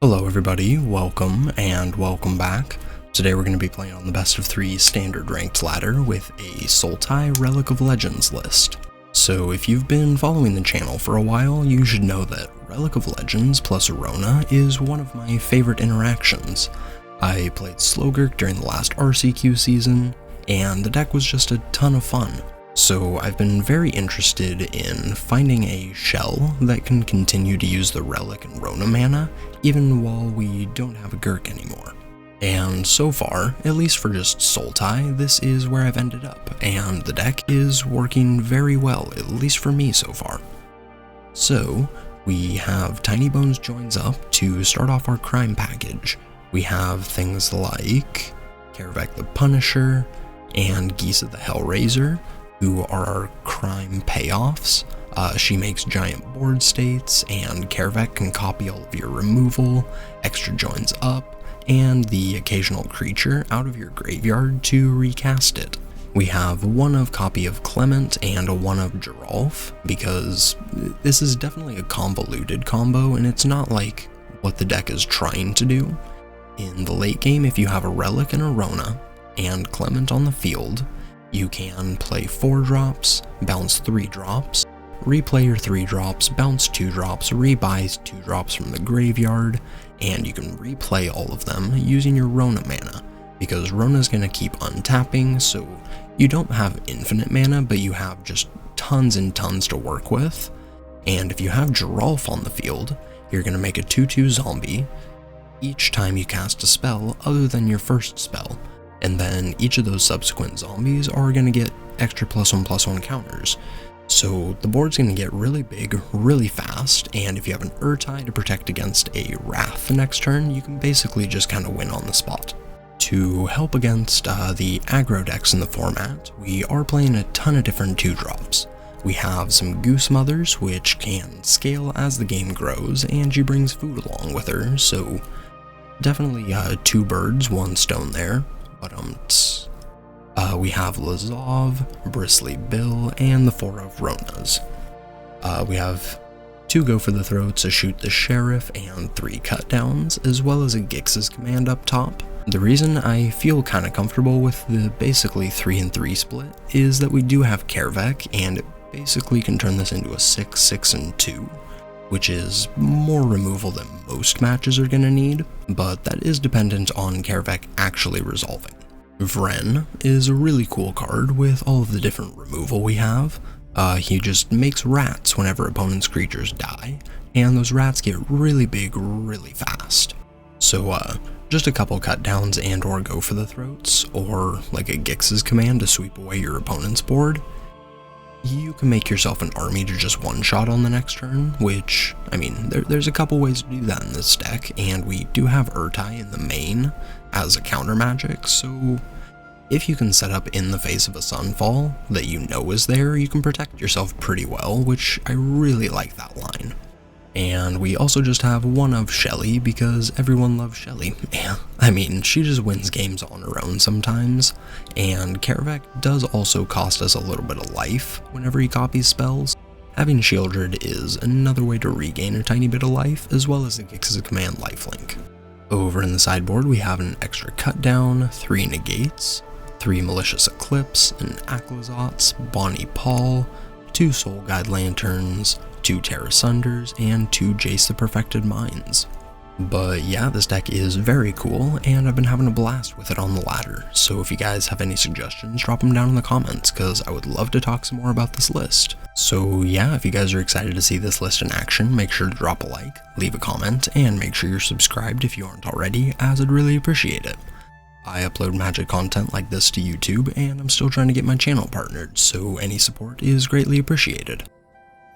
Hello everybody, welcome and welcome back. Today we're going to be playing on the best of 3 standard ranked ladder with a Sultai Relic of Legends list. So if you've been following the channel for a while, you should know that Relic of Legends plus Arona is one of my favorite interactions. I played Slogurk during the last RCQ season, and the deck was just a ton of fun. So I've been very interested in finding a shell that can continue to use the Relic and Rona mana, even while we don't have a Gurk anymore. And so far, at least for just Sultai, this is where I've ended up, and the deck is working very well, at least for me so far. So, we have Tiny Bones joins up to start off our crime package. We have things like Karavek the Punisher and Gisa the Hellraiser, who are our crime payoffs. She makes giant board states, and Karavek can copy all of your removal, extra joins up, and the occasional creature out of your graveyard to recast it. We have one of copy of Clement and a one of Geralf, because this is definitely a convoluted combo, and it's not like what the deck is trying to do. In the late game, if you have a Relic and a Rona, and Clement on the field, you can play 4 drops, bounce 3 drops, replay your 3 drops, bounce 2 drops, rebuy 2 drops from the graveyard, and you can replay all of them using your Rona mana, because Rona's going to keep untapping, so you don't have infinite mana, but you have just tons and tons to work with. And if you have Geralf on the field, you're going to make a 2/2 zombie each time you cast a spell other than your first spell. And then each of those subsequent zombies are going to get extra +1/+1 counters. So the board's going to get really big, really fast, and if you have an Urtai to protect against a Wrath the next turn, you can basically just kind of win on the spot. To help against the aggro decks in the format, we are playing a ton of different 2-drops. We have some Goose Mothers, which can scale as the game grows, and she brings food along with her, so definitely 2 birds, 1 stone there. We have Lazov, Bristly Bill, and the 4 of Ronas. We have 2 Go for the Throats, a Shoot the Sheriff, and 3 Cut Downs, as well as a Grixis command up top. The reason I feel kind of comfortable with the basically 3-3 split is that we do have Karavek, and it basically can turn this into a 6-6-2, which is more removal than most matches are going to need, but that is dependent on Karavek actually resolving. Vren is a really cool card with all of the different removal we have. He just makes rats whenever opponent's creatures die, and those rats get really big really fast. So just a couple cut downs and or Go for the Throats, or like a Grixis command to sweep away your opponent's board. You can make yourself an army to just one-shot on the next turn, which, I mean, there's a couple ways to do that in this deck, and we do have Urtai in the main as a counter magic, so if you can set up in the face of a Sunfall that you know is there, you can protect yourself pretty well, which I really like that line. And we also just have one of Shelly, because everyone loves Shelly. I mean, she just wins games on her own sometimes, and Karavek does also cost us a little bit of life whenever he copies spells. Having Shieldred is another way to regain a tiny bit of life, as well as the Grixis command lifelink. Over in the sideboard, we have an extra cut down, 3 negates, 3 Malicious Eclipse, an Aquazots, Bonnie Paul, 2 Soul Guide Lanterns, 2 Terra Sunders, and 2 Jace the Perfected Minds. But yeah, this deck is very cool, and I've been having a blast with it on the ladder, so if you guys have any suggestions, drop them down in the comments, because I would love to talk some more about this list. So yeah, if you guys are excited to see this list in action, make sure to drop a like, leave a comment, and make sure you're subscribed if you aren't already, as I'd really appreciate it. I upload magic content like this to YouTube, and I'm still trying to get my channel partnered, so any support is greatly appreciated.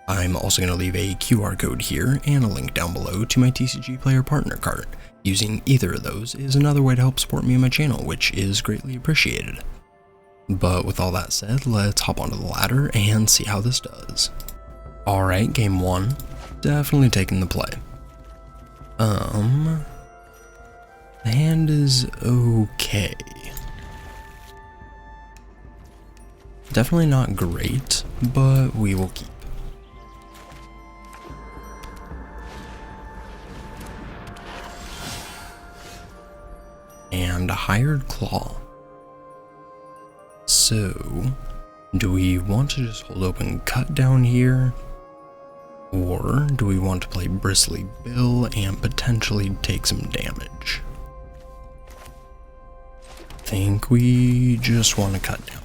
I'm also going to leave a QR code here and a link down below to my TCG Player Partner card. Using either of those is another way to help support me and my channel, which is greatly appreciated. But with all that said, let's hop onto the ladder and see how this does. Alright, game 1. Definitely taking the play. The hand is okay. Definitely not great, but we will keep. Hired Claw. So, do we want to just hold open Cut down here? Or do we want to play Bristly Bill and potentially take some damage? I think we just want to cut down.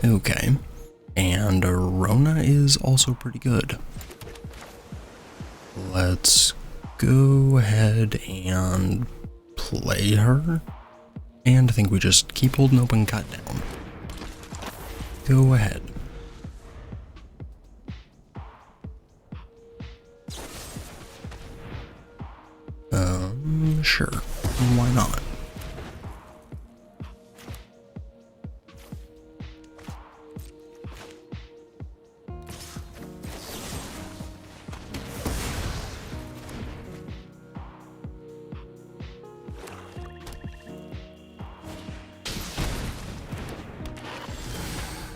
Okay, and Rona is also pretty good. Let's go ahead and play her, and I think we just keep holding open Cut down. Go ahead. Sure, why not?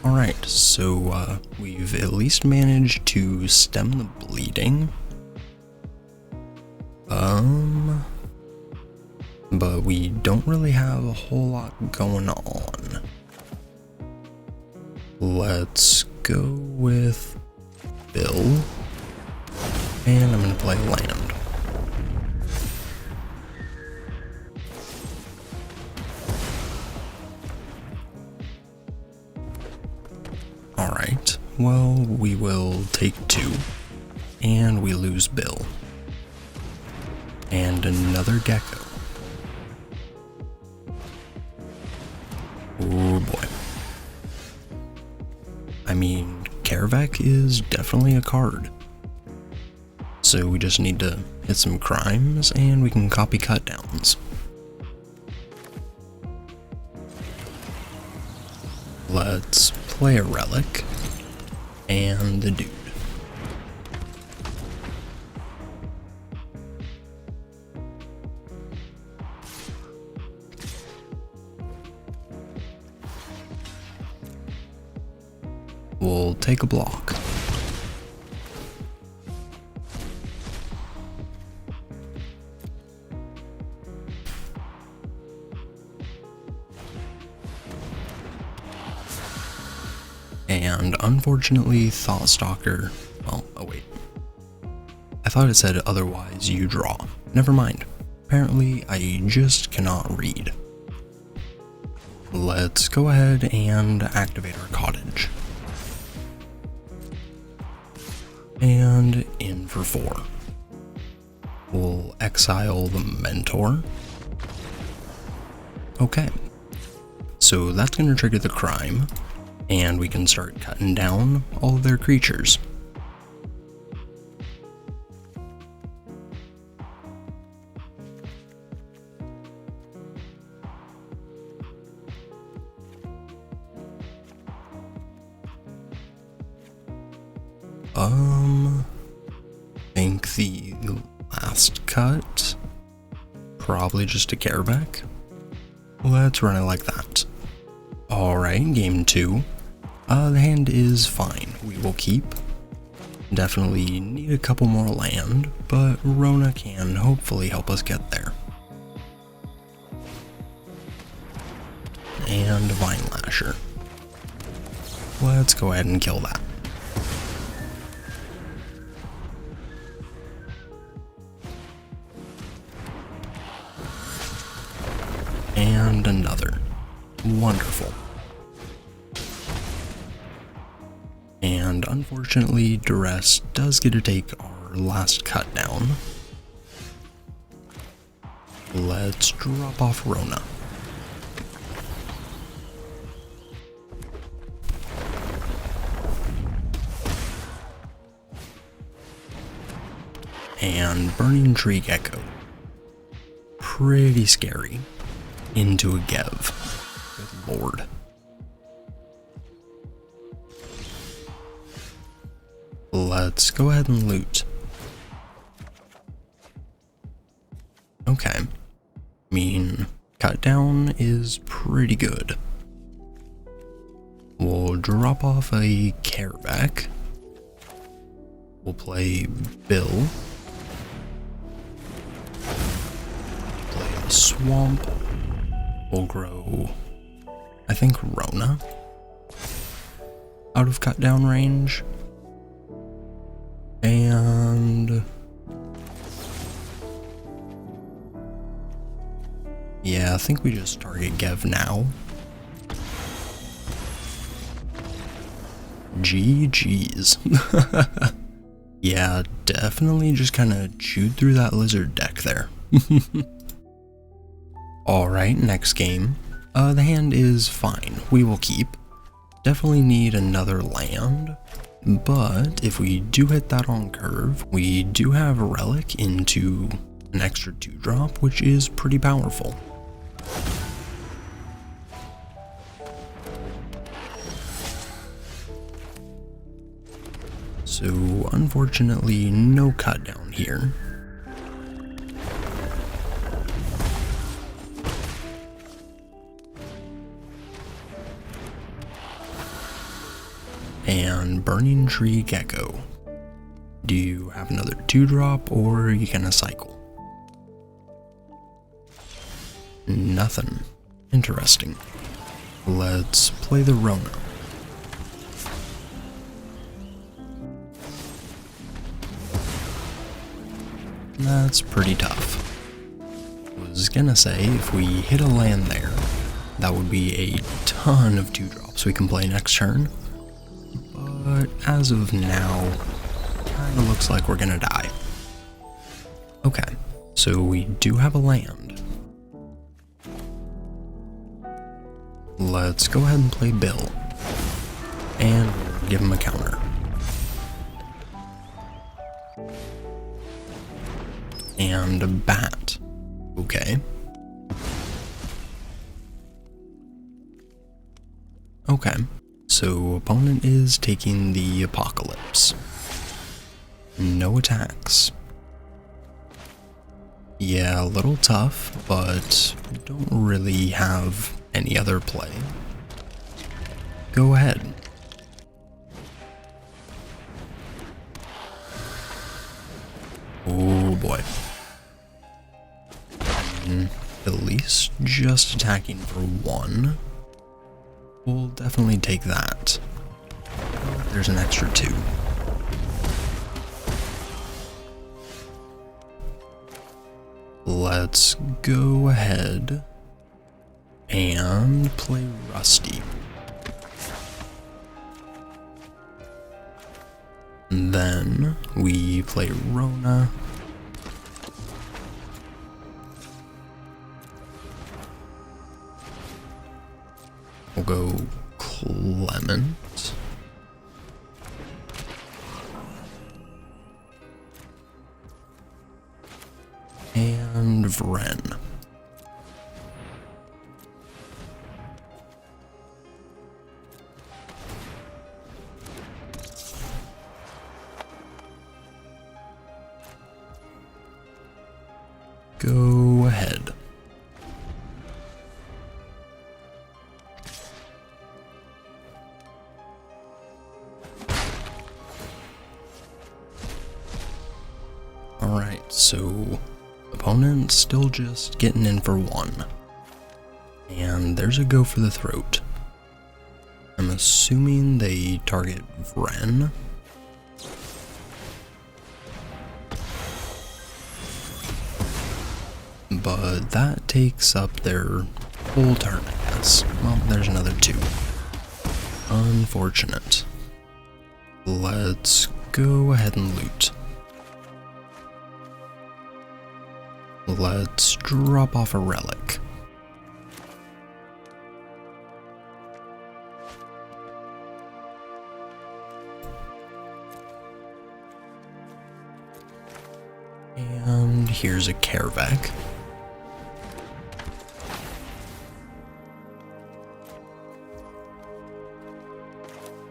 Alright, so we've at least managed to stem the bleeding. But we don't really have a whole lot going on. Let's go with Bill. And I'm gonna play land. Alright, well, we will take 2, and we lose Bill. And another Gecko. Oh boy. I mean, Karavek is definitely a card. So we just need to hit some crimes, and we can copy cut downs. Let's play a relic and the dude. We'll take a block. And unfortunately, Thoughtstalker, well, oh wait. I thought it said otherwise you draw. Never mind. Apparently, I just cannot read. Let's go ahead and activate our cottage. And in for 4. We'll exile the mentor. Okay. So that's going to trigger the crime. And we can start cutting down all of their creatures. I think the last cut, probably just a Karavek. Let's run it like that. Alright, game 2. The hand is fine. We will keep. Definitely need a couple more land, but Rona can hopefully help us get there. And Vine Lasher. Let's go ahead and kill that. And another. Wonderful. And unfortunately, Duress does get to take our last cut down. Let's drop off Rona. And Burning Tree Gecko. Pretty scary. Into a Gev. Good lord. Let's go ahead and loot. Okay. I mean, cut down is pretty good. We'll drop off a Careback. We'll play Bill. Play a Swamp. We'll grow, I think, Rona out of cut down range. And yeah, I think we just target Gev now. GG's. Yeah, definitely just kind of chewed through that lizard deck there. Alright, next game. The hand is fine. We will keep. Definitely need another land. But if we do hit that on curve, we do have a Relic into an extra 2-drop, which is pretty powerful. So unfortunately, no cut down here. And Burning Tree Gecko. Do you have another 2-drop or are you gonna cycle? Nothing. Interesting. Let's play the Rona. That's pretty tough. I was gonna say, if we hit a land there, that would be a ton of 2-drops we can play next turn. But as of now, kinda looks like we're gonna die. Okay, so we do have a land. Let's go ahead and play Bill. And we'll give him a counter. And a bat. Okay. Okay. So opponent is taking the Apocalypse. No attacks. Yeah, a little tough, but don't really have any other play. Go ahead. Oh boy. At least just attacking for 1. We'll definitely take that. There's an extra 2. Let's go ahead and play Rusty. And then we play Rona. We'll go Clement. And Vren. Go ahead. Alright, so opponent still just getting in for 1. And there's a go for the throat. I'm assuming they target Vren. But that takes up their whole turn, I guess. Well, there's another 2. Unfortunate. Let's go ahead and loot. Let's drop off a relic. And here's a Carevac.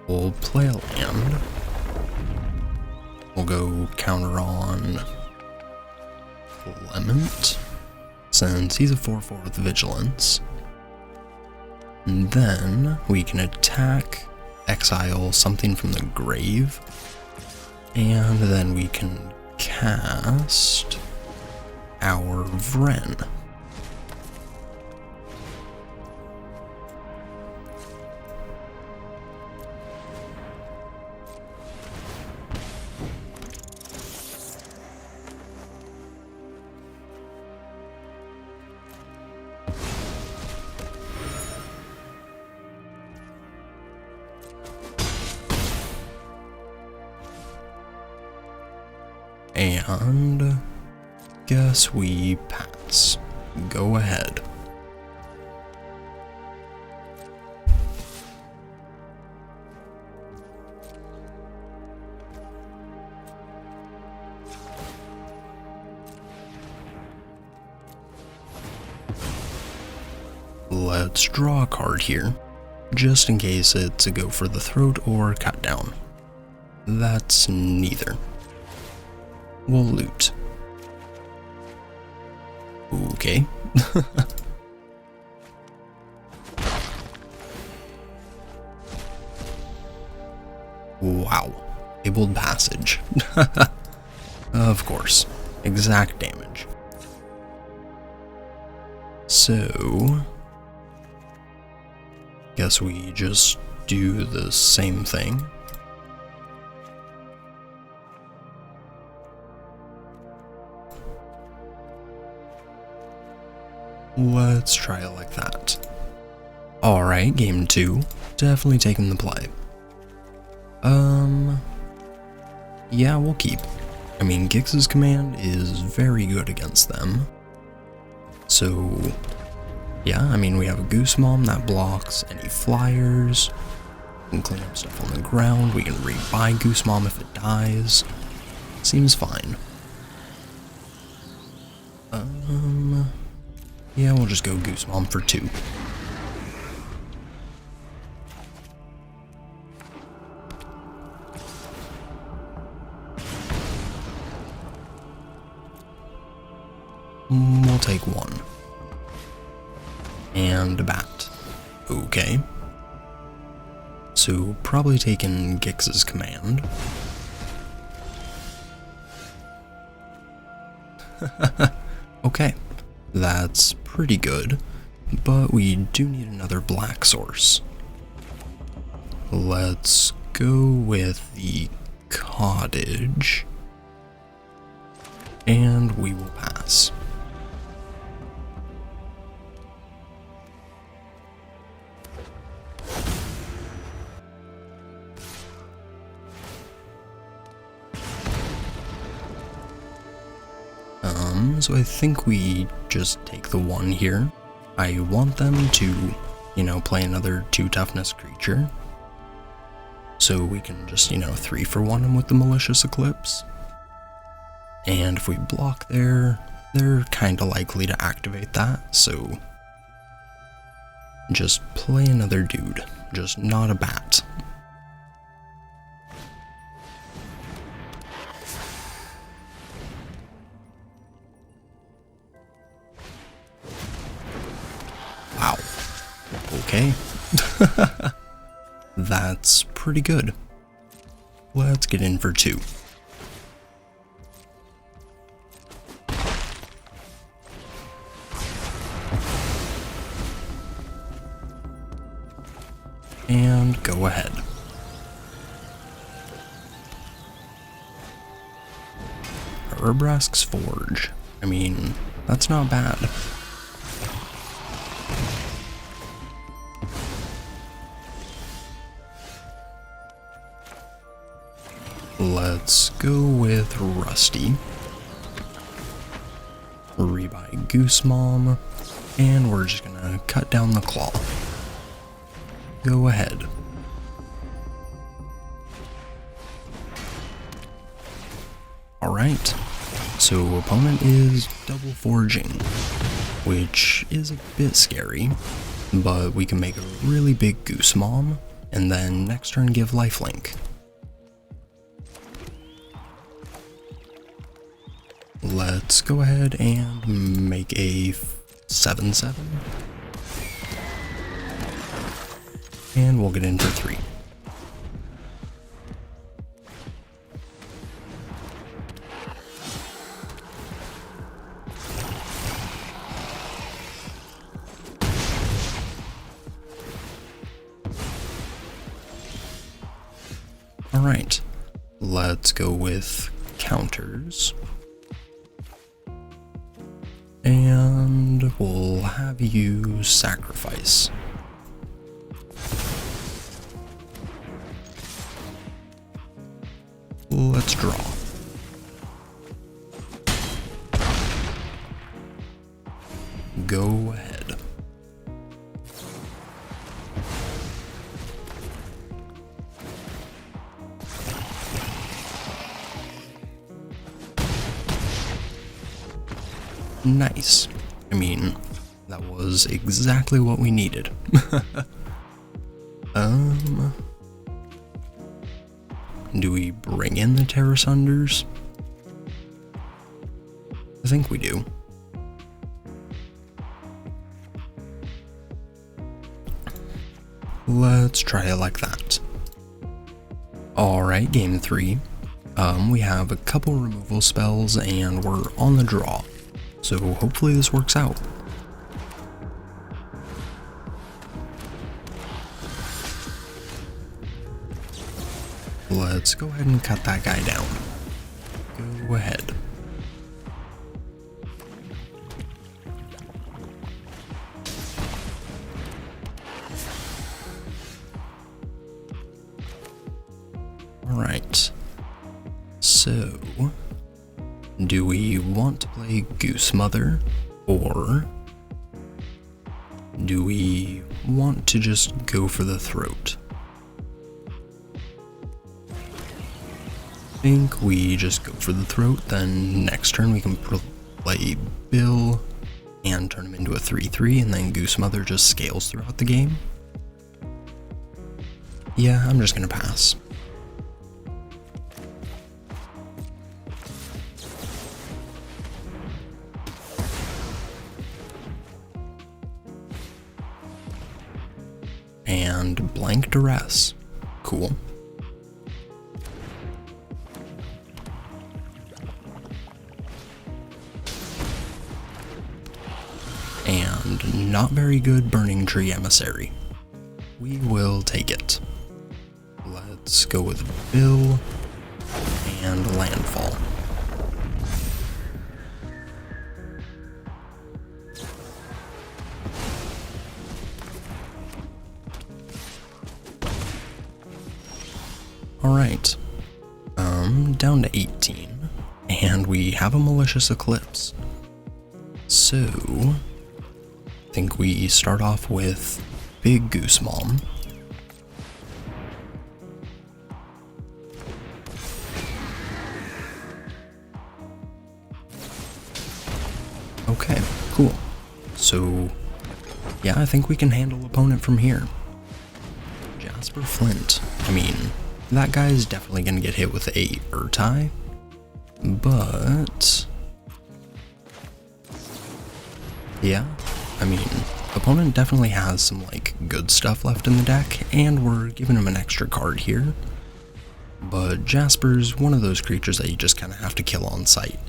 We'll play a land. We'll go counter on Clement, since he's a 4/4 with Vigilance. And then we can attack, exile something from the grave, and then we can cast our Vren. And guess we pass. Go ahead. Let's draw a card here, just in case it's a go for the throat or cut down. That's neither. We'll loot. Okay. Wow. Abled passage. Of course. Exact damage. So, guess we just do the same thing. Let's try it like that. Alright, game 2. Definitely taking the play. Yeah, we'll keep. I mean, Grixis command is very good against them. So, yeah, I mean, we have a Goose Mom that blocks any flyers. We can clean up stuff on the ground. We can rebuy Goose Mom if it dies. Seems fine. Yeah, we'll just go Goose Mom for 2. We'll take 1. And a bat. Okay. So, probably taking Grixis command. Okay. That's pretty good, but we do need another black source. Let's go with the cottage, and we will pass. So I think we just take the 1 here. I want them to, play another 2 toughness creature. So we can just, 3 for 1 them with the Malicious Eclipse. And if we block there, they're kinda likely to activate that, so just play another dude, just not a bat. Wow. Okay. That's pretty good. Let's get in for 2. And go ahead. Urbrask's Forge. I mean, that's not bad. Let's go with Rusty. Rebuy Goose Mom, and we're just gonna cut down the claw. Go ahead. Alright, so opponent is double forging, which is a bit scary, but we can make a really big Goose Mom, and then next turn give lifelink. Let's go ahead and make a 7/7. And we'll get in for 3. Alright, let's go with counters. And we'll have you sacrifice. Let's draw. Go ahead. Nice. I mean, that was exactly what we needed. Do we bring in the Terra Sunders? I think we do. Let's try it like that. Alright, game 3. We have a couple removal spells and we're on the draw. So hopefully this works out. Let's go ahead and cut that guy down. Go ahead. Alright. So, do we want to play Goose Mother, or do we want to just go for the throat? I think we just go for the throat, then next turn we can play Bill and turn him into a 3/3, and then Goose Mother just scales throughout the game. Yeah, I'm just gonna pass. And blank duress. Cool. And not very good Burning Tree Emissary. We will take it. Let's go with Bill and Landfall. Alright, down to 18, and we have a Malicious Eclipse. So, I think we start off with Big Goose Mom. Okay, cool. So, yeah, I think we can handle opponent from here. Jasper Flint. I mean, that guy is definitely going to get hit with a Urtai, but yeah, I mean, opponent definitely has some like good stuff left in the deck, and we're giving him an extra card here, but Jasper's one of those creatures that you just kind of have to kill on sight.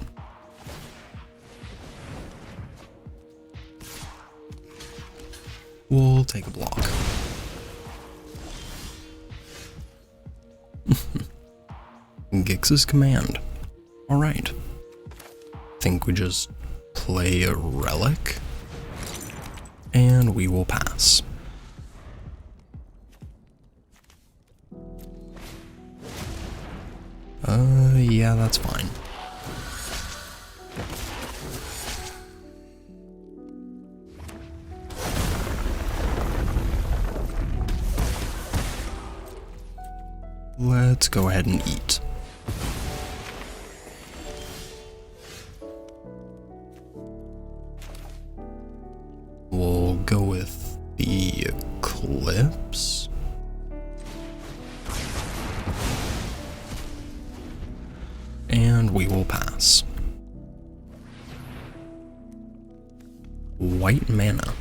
We'll take a block. Grixis Command. Alright. Think we just play a Relic, and we will pass. Yeah, that's fine. Let's go ahead and eat. We'll go with the Eclipse. And we will pass. White mana.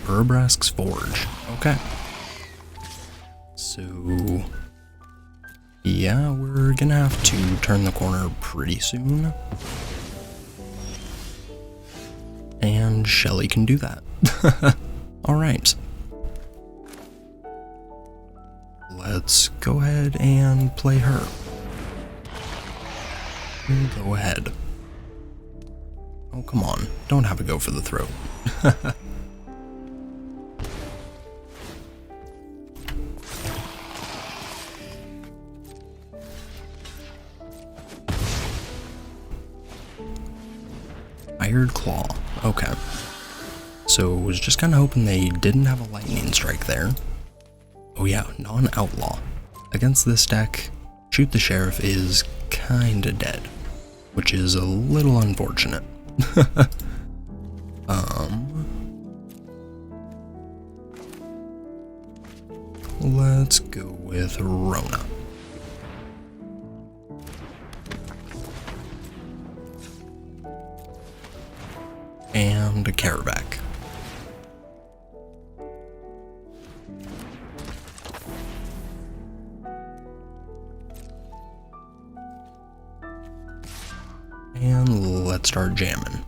Urabrask's Forge. Okay. So yeah, we're gonna have to turn the corner pretty soon. And Shelly can do that. Alright. Let's go ahead and play her. Go ahead. Oh, come on. Don't have a go for the throat. Iron Claw. Okay. So, was just kind of hoping they didn't have a lightning strike there. Oh yeah, non-outlaw. Against this deck, Shoot the Sheriff is kinda dead, which is a little unfortunate. Let's go with Rona. And a Carabac. And let's start jamming.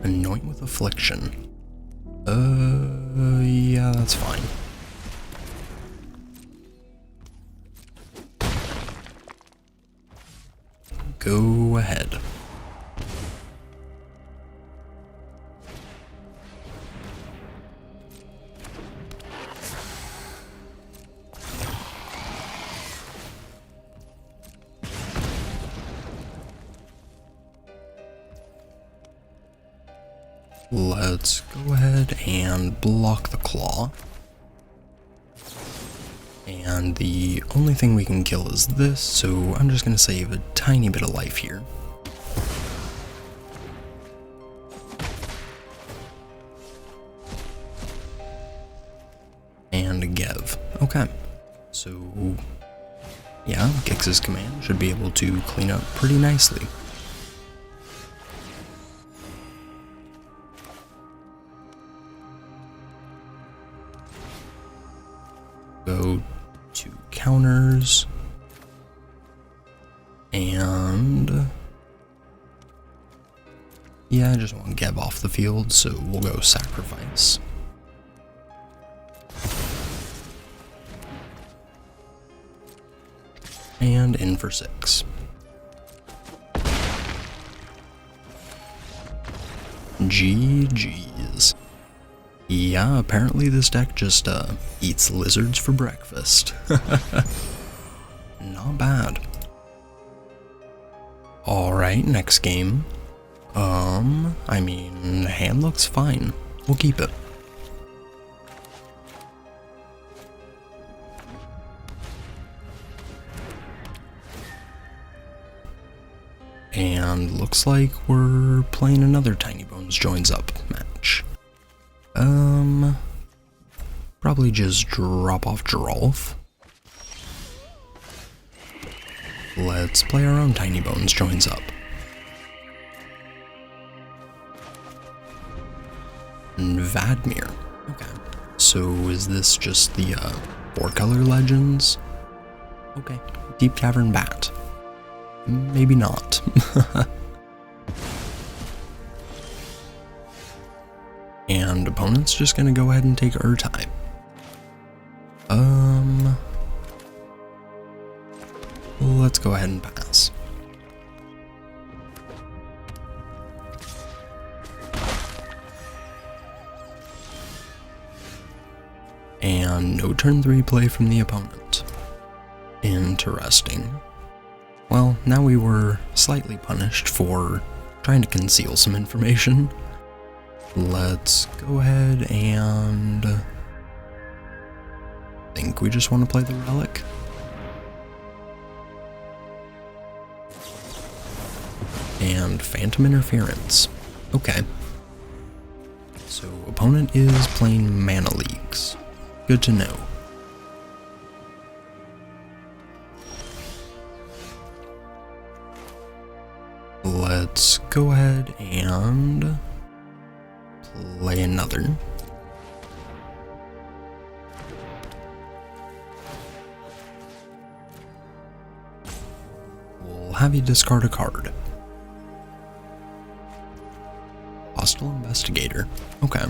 Anoint with Affliction. Yeah, that's fine. Go ahead. Let's go ahead and block the claw. And the only thing we can kill is this, so I'm just going to save a tiny bit of life here. And a Gev. Okay. So, yeah, Grixis command should be able to clean up pretty nicely. Go to counters, and yeah, I just want Geb off the field, so we'll go Sacrifice. And in for 6. GG's. Yeah, apparently this deck just eats lizards for breakfast. Not bad. Alright, next game. I mean, hand looks fine. We'll keep it. And looks like we're playing another Tiny Bones Joins Up match. Probably just drop off Giralf. Let's play our own Tiny Bones Joins Up. Vadmir. Okay. So is this just the 4-color legends? Okay. Deep Cavern Bat. Maybe not. And opponent's just gonna go ahead and take Urtai. Let's go ahead and pass. And no turn 3 play from the opponent. Interesting. Well, now we were slightly punished for trying to conceal some information. Let's go ahead and I think we just want to play the Relic. And Phantom Interference. Okay. So opponent is playing Mana Leagues. Good to know. Let's go ahead and play another. we'll have you discard a card. Hostile Investigator. Okay.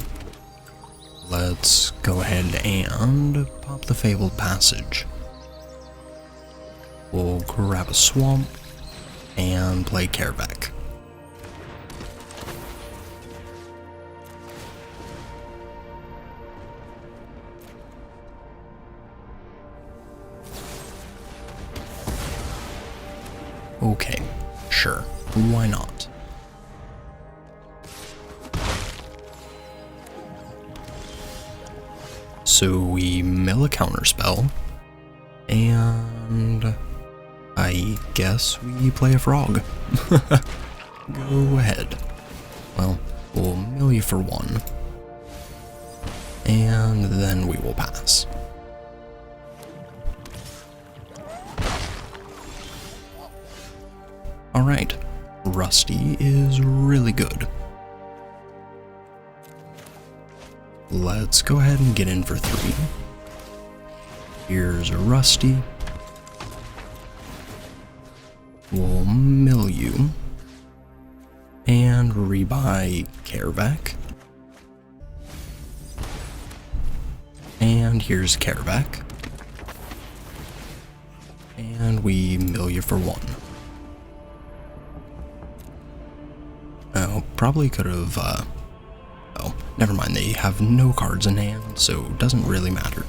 Let's go ahead and pop the Fabled Passage. We'll grab a Swamp and play Kerbeck. Okay, sure, why not? So we mill a counterspell, and I guess we play a frog. Go ahead. Well, we'll mill you for 1, and then we will pass. Alright, Rusty is really good. Let's go ahead and get in for 3. Here's a Rusty. We'll mill you. And rebuy Kerbeck. And here's Kerbeck. And we mill you for 1. Oh, probably could have, oh, never mind, they have no cards in hand, so it doesn't really matter.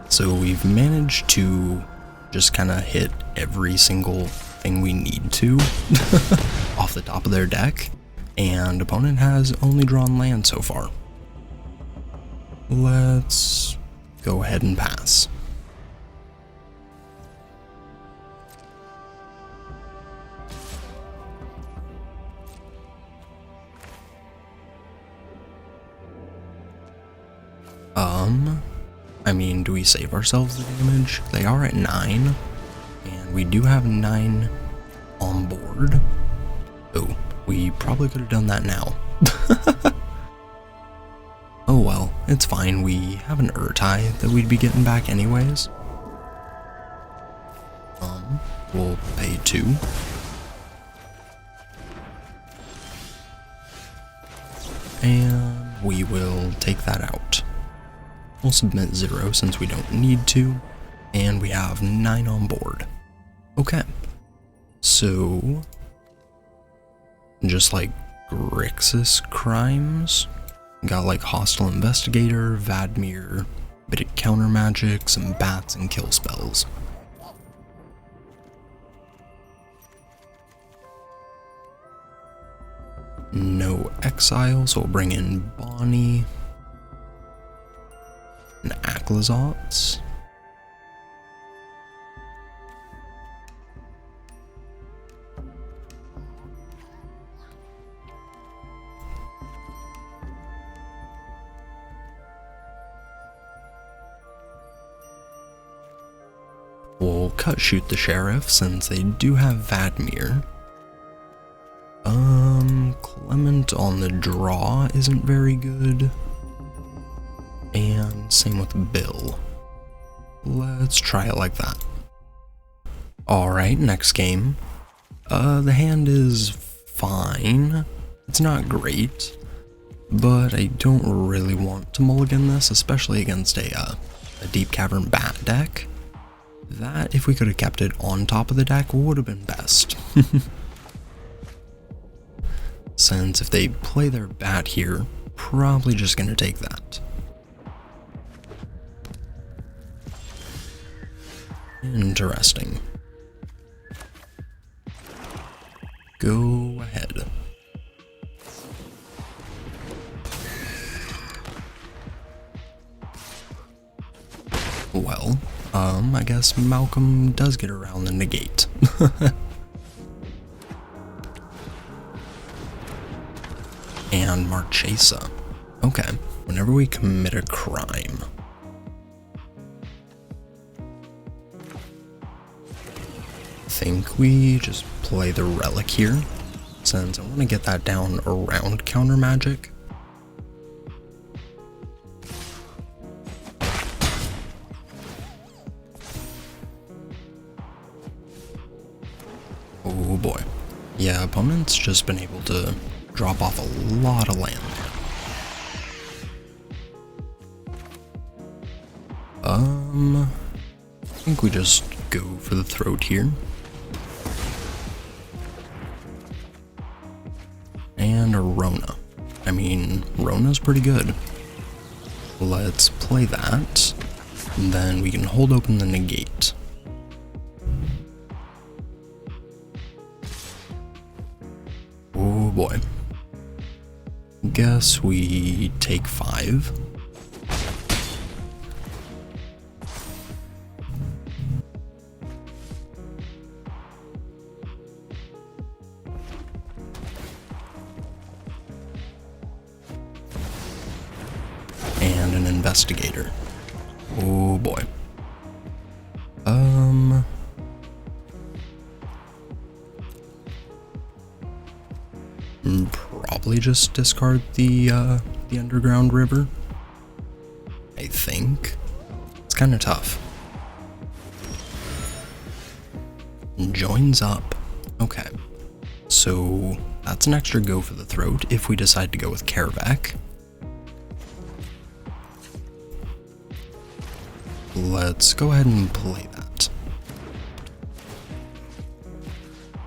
So we've managed to just kind of hit every single thing we need to off the top of their deck, and opponent has only drawn land so far. Let's go ahead and pass. I mean, do we save ourselves the damage? They are at 9, and we do have 9 on board. Oh, we probably could have done that now. Oh well, it's fine, we have an Sultai that we'd be getting back anyways. We'll pay 2. And we will take that out. We'll submit 0 since we don't need to, and we have 9 on board. Okay, so just like Grixis Crimes, got like Hostile Investigator, Vadmir, bit of counter magic, some bats, and kill spells. No exile, so we'll bring in Bonnie. And Aclazots. We'll cut shoot the sheriff since they do have Vadmir. Clement on the draw isn't very good. And same with Bill. Let's try it like that. Alright, next game. The hand is fine. It's not great, but I don't really want to mulligan this, especially against a Deep Cavern Bat deck. That, if we could have kept it on top of the deck, would have been best. Since if they play their bat here, probably just gonna take that. Interesting. Go ahead. Well, I guess Malcolm does get around the negate. And Marchesa. Okay, whenever we commit a crime. I think we just play the relic here, since I want to get that down around counter magic. Oh boy. Yeah, opponent's just been able to drop off a lot of land. I think we just go for the throat here. And a Rona. I mean, Rona's pretty good. Let's play that. And then we can hold open the negate. Oh boy. Guess we take 5. And an investigator. Oh boy. Probably just discard the underground river. I think. It's kind of tough. Joins up. Okay. So that's an extra go for the throat if we decide to go with Karavak. Let's go ahead and play that.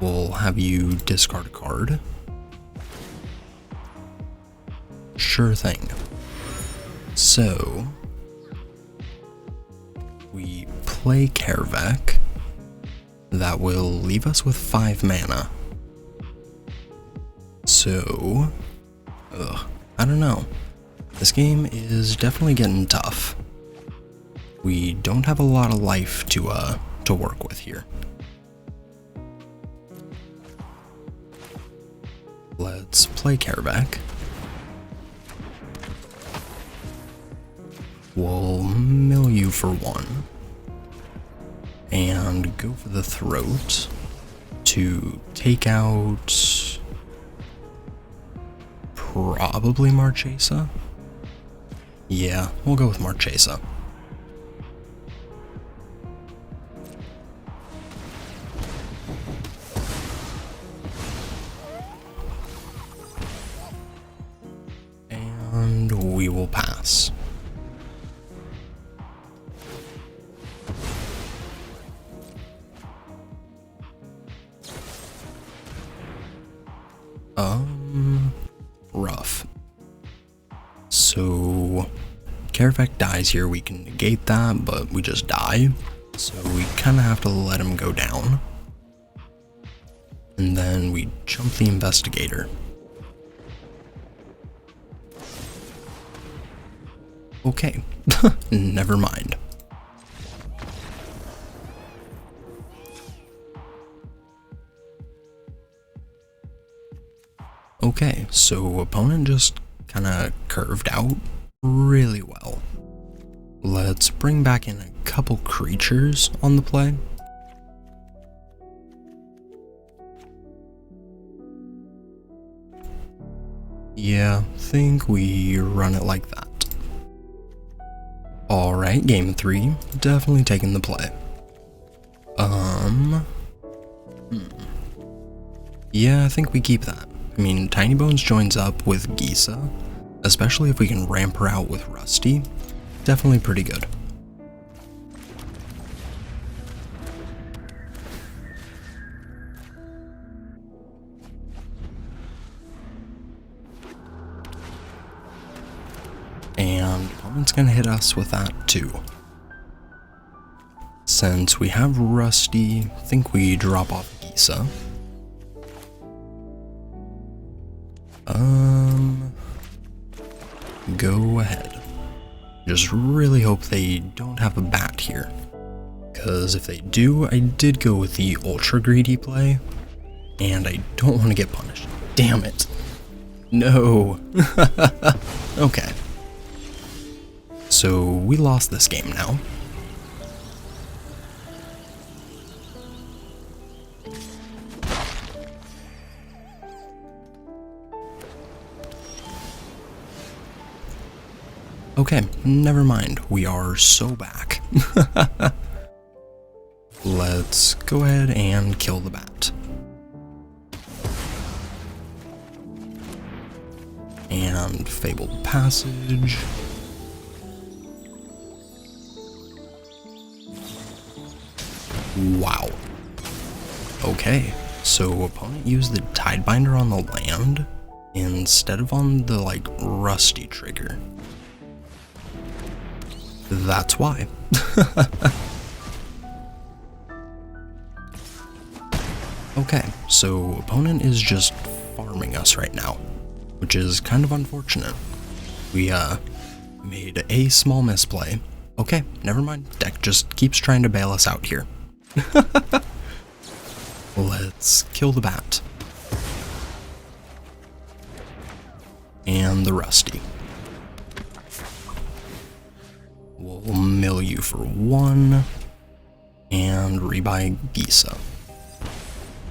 We'll have you discard a card. Sure thing. So we play Karavak. That will leave us with 5 mana. So, I don't know. This game is definitely getting tough. We don't have a lot of life to work with here. Let's play Karavak. We'll mill you for 1. And go for the throat to take out probably Marchesa. Yeah, we'll go with Marchesa. And we will pass. Rough. So, Karavak dies here, we can negate that, but we just die. So we kind of have to let him go down. And then we jump the investigator. Okay, never mind. Okay, so opponent just kind of curved out really well. Let's bring back in a couple creatures on the play. Yeah, think we run it like that. Alright, game 3, definitely taking the play. Yeah, I think we keep that. I mean, Tiny Bones joins up with Gisa, especially if we can ramp her out with Rusty. Definitely pretty good. And opponent's gonna hit us with that too. Since we have Rusty, I think we drop off Gisa. Go ahead. Just really hope they don't have a bat here. Because if they do, I did go with the ultra greedy play. And I don't want to get punished. Damn it. No. Okay. So we lost this game now. Okay, never mind. We are so back. Let's go ahead and kill the bat. And Fabled Passage. Wow. Okay, so opponent used the Tidebinder on the land instead of on the, like, Rusty trigger. That's why. Okay, so opponent is just farming us right now, which is kind of unfortunate. We, made a small misplay. Okay, never mind. Deck just keeps trying to bail us out here. Let's kill the bat. And the Rusty. We'll mill you for 1. And rebuy Gisa.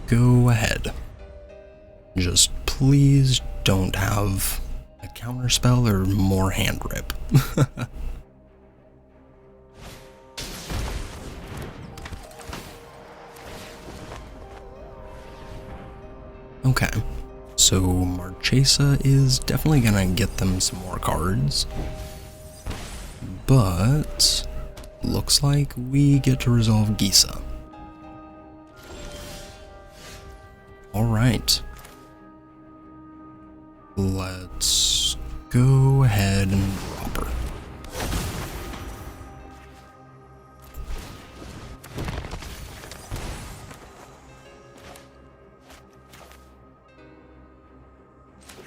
Go ahead. Just please don't have a counterspell or more hand rip. Okay, so Marchesa is definitely gonna get them some more cards, but looks like we get to resolve Gisa. Alright, let's go ahead and drop her.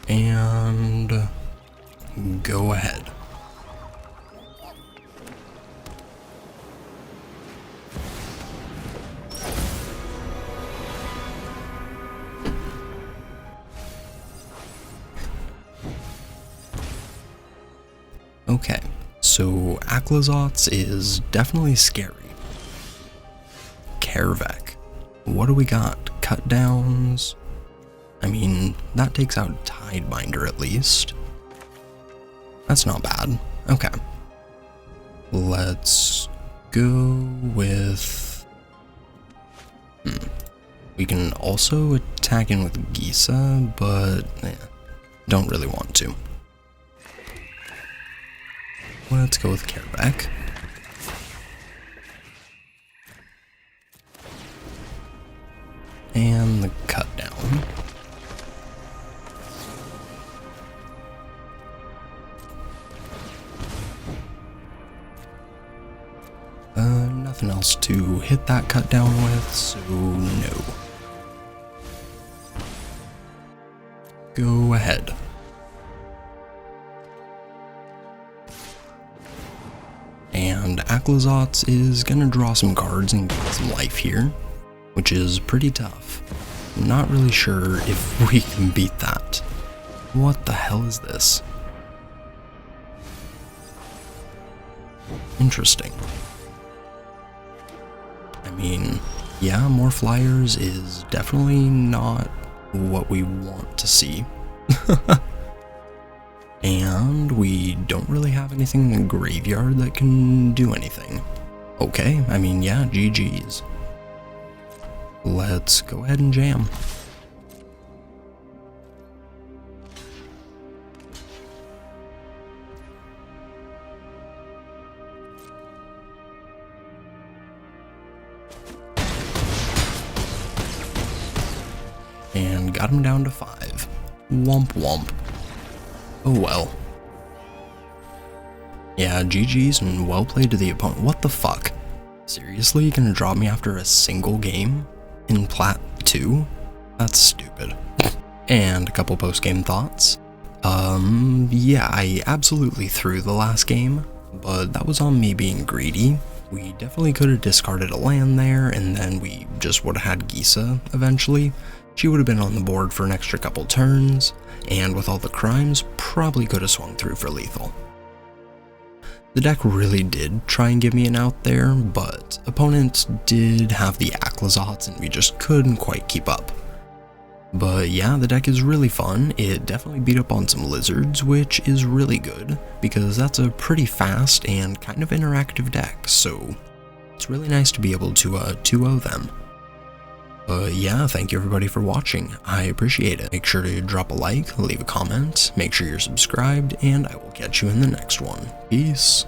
And go ahead. Okay, so Aklazotz is definitely scary. Kervek. What do we got? Cut downs. I mean, that takes out Tidebinder at least. That's not bad. Okay. Let's go with... We can also attack in with Gisa, but don't really want to. Let's go with Kervek. And the cut down. Nothing else to hit that cut down with, so no. Go ahead. And Aklazotz is gonna draw some cards and get some life here, which is pretty tough. I'm not really sure if we can beat that. What the hell is this? Interesting. I mean, yeah, more flyers is definitely not what we want to see. And we don't really have anything in the graveyard that can do anything. Okay, I mean, yeah, GG's. Let's go ahead and jam. And got him down to 5. Womp womp. Oh well. Yeah, GG's and well played to the opponent. What the fuck? Seriously, you gonna drop me after a single game? In Plat 2? That's stupid. And a couple post-game thoughts. Yeah, I absolutely threw the last game, but that was on me being greedy. We definitely could have discarded a land there, and then we just would have had Gisa eventually. She would have been on the board for an extra couple turns, and with all the crimes, probably could have swung through for lethal. The deck really did try and give me an out there, but opponents did have the Aklazotz and we just couldn't quite keep up. But yeah, the deck is really fun. It definitely beat up on some lizards, which is really good, because that's a pretty fast and kind of interactive deck, so it's really nice to be able to 2-0 them. Yeah, thank you everybody for watching. I appreciate it. Make sure to drop a like, leave a comment, make sure you're subscribed, and I will catch you in the next one. Peace.